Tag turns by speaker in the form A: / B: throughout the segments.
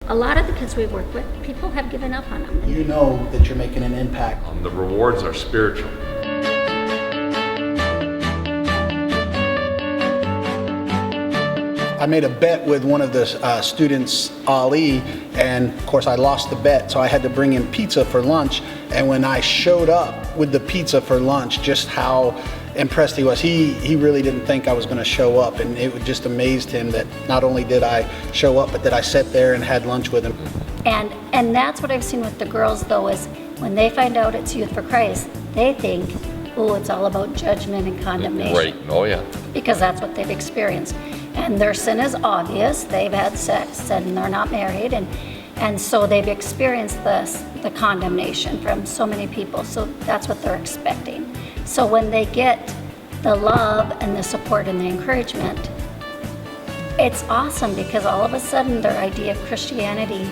A: a lot of the kids we work with, people have given up on them.
B: You know that you're making an impact.
C: The rewards are spiritual.
B: I made a bet with one of the students, Ali, and of course I lost the bet, so I had to bring in pizza for lunch. And when I showed up with the pizza for lunch, just how impressed he was. He really didn't think I was going to show up, and it just amazed him that not only did I show up, but that I sat there and had lunch with him.
A: And that's what I've seen with the girls, though, is when they find out it's Youth for Christ, they think, oh, it's all about judgment and condemnation.
C: Right. Oh, yeah.
A: Because that's what they've experienced. And their sin is obvious. They've had sex and they're not married. And so they've experienced the condemnation from so many people. So that's what they're expecting. So when they get the love and the support and the encouragement, it's awesome because all of a sudden their idea of Christianity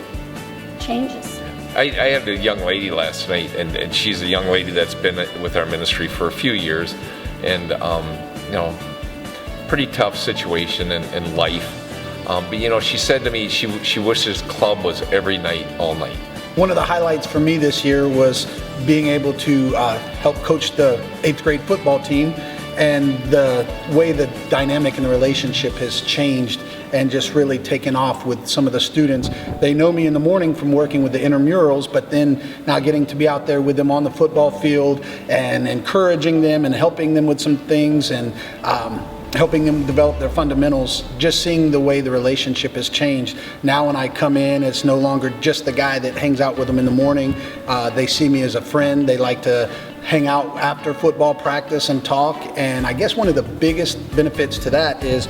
A: changes.
C: I had a young lady last night, and she's a young lady that's been with our ministry for a few years, and pretty tough situation in life. But she said to me she wishes club was every night, all night.
B: One of the highlights for me this year was being able to help coach the 8th grade football team, and the way the dynamic in the relationship has changed and just really taken off with some of the students. They know me in the morning from working with the intramurals, but then now getting to be out there with them on the football field and encouraging them and helping them with some things and helping them develop their fundamentals, just seeing the way the relationship has changed. Now when I come in, it's no longer just the guy that hangs out with them in the morning. They see me as a friend. They like to hang out after football practice and talk. And I guess one of the biggest benefits to that is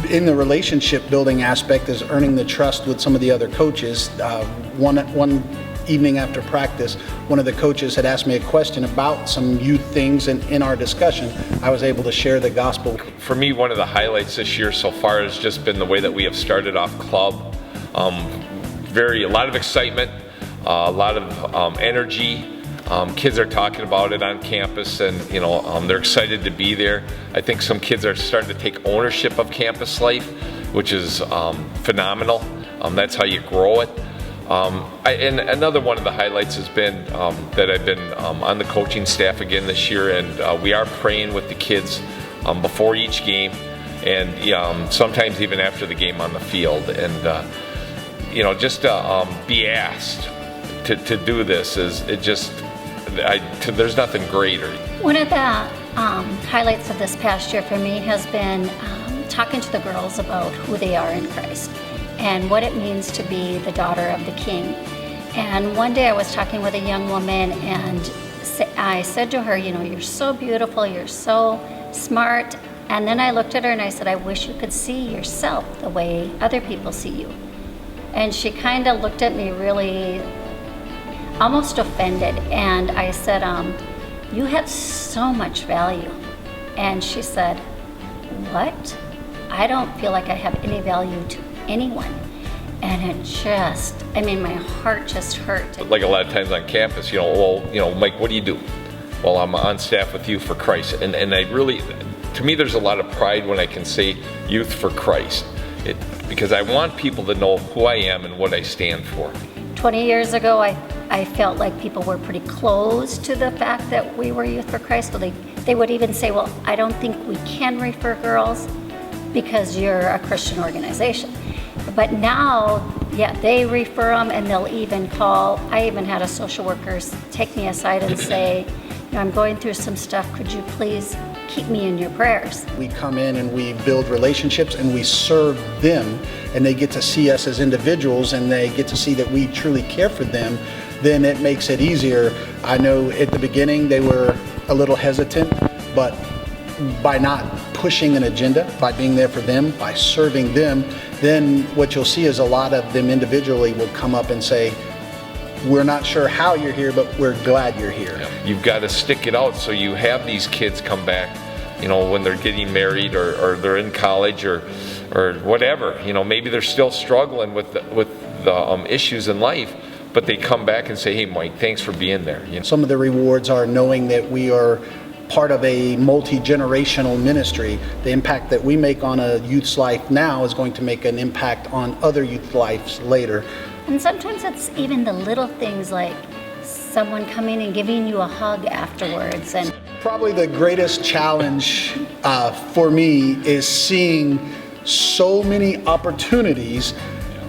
B: in the relationship building aspect is earning the trust with some of the other coaches. One evening after practice, one of the coaches had asked me a question about some youth things, and in our discussion, I was able to share the gospel.
C: For me, one of the highlights this year so far has just been the way that we have started off club. A lot of excitement, a lot of energy. Kids are talking about it on campus, and they're excited to be there. I think some kids are starting to take ownership of campus life, which is phenomenal. That's how you grow it. And another one of the highlights has been that I've been on the coaching staff again this year, and we are praying with the kids before each game, and sometimes even after the game on the field. And just to be asked to do this there's nothing greater.
A: One of the highlights of this past year for me has been talking to the girls about who they are in Christ and what it means to be the daughter of the King. And one day I was talking with a young woman, and I said to her, you're so beautiful, you're so smart. And then I looked at her and I said, I wish you could see yourself the way other people see you. And she kind of looked at me really almost offended. And I said, you have so much value. And she said, what? I don't feel like I have any value to anyone. And it my heart just hurt.
C: Like a lot of times on campus, Mike, what do you do? Well, I'm on staff with Youth for Christ. And I really, to me, there's a lot of pride when I can say Youth for Christ. Because I want people to know who I am and what I stand for.
A: 20 years ago, I felt like people were pretty close to the fact that we were Youth for Christ. So they would even say, well, I don't think we can refer girls because you're a Christian organization. But now, they refer them, and they'll even call. I even had a social worker take me aside and say, I'm going through some stuff. Could you please keep me in your prayers?
B: We come in and we build relationships and we serve them, and they get to see us as individuals, and they get to see that we truly care for them. Then it makes it easier. I know at the beginning they were a little hesitant, but by not pushing an agenda, by being there for them, by serving them, then what you'll see is a lot of them individually will come up and say, we're not sure how you're here, but we're glad you're here.
C: Yeah. You've got to stick it out so you have these kids come back, when they're getting married or they're in college or whatever. Maybe they're still struggling with the issues in life, but they come back and say, hey, Mike, thanks for being there.
B: Some of the rewards are knowing that we are part of a multi-generational ministry. The impact that we make on a youth's life now is going to make an impact on other youth lives later.
A: And sometimes it's even the little things like someone coming and giving you a hug afterwards. And
B: Probably the greatest challenge for me is seeing so many opportunities,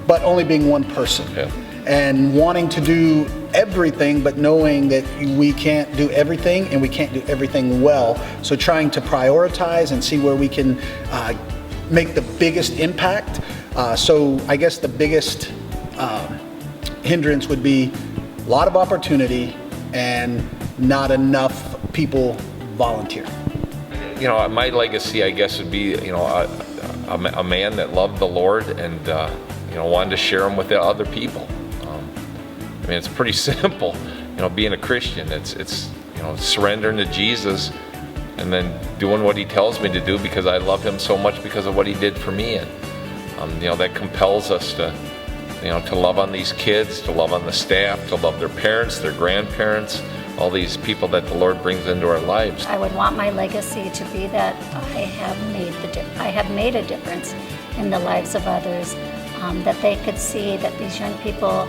B: but only being one person.
C: Yeah.
B: And wanting to do everything, but knowing that we can't do everything and we can't do everything well. So trying to prioritize and see where we can make the biggest impact. So I guess the biggest hindrance would be a lot of opportunity and not enough people volunteer.
C: You know, my legacy, I guess, would be, you know, a man that loved the Lord and, you know, wanted to share him with the other people. I mean, it's pretty simple, you know, being a Christian. It's you know, surrendering to Jesus and then doing what he tells me to do because I love him so much because of what he did for me. And, you know, that compels us to, you know, to love on these kids, to love on the staff, to love their parents, their grandparents, all these people that the Lord brings into our lives.
A: I would want my legacy to be that I have made a difference in the lives of others, that they could see that these young people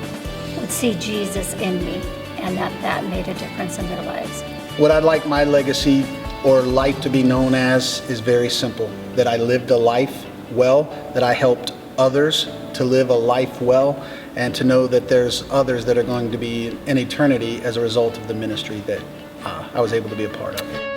A: would see Jesus in me, and that made a difference in their lives.
B: What I'd like my legacy or life to be known as is very simple, that I lived a life well, that I helped others to live a life well, and to know that there's others that are going to be in eternity as a result of the ministry that I was able to be a part of.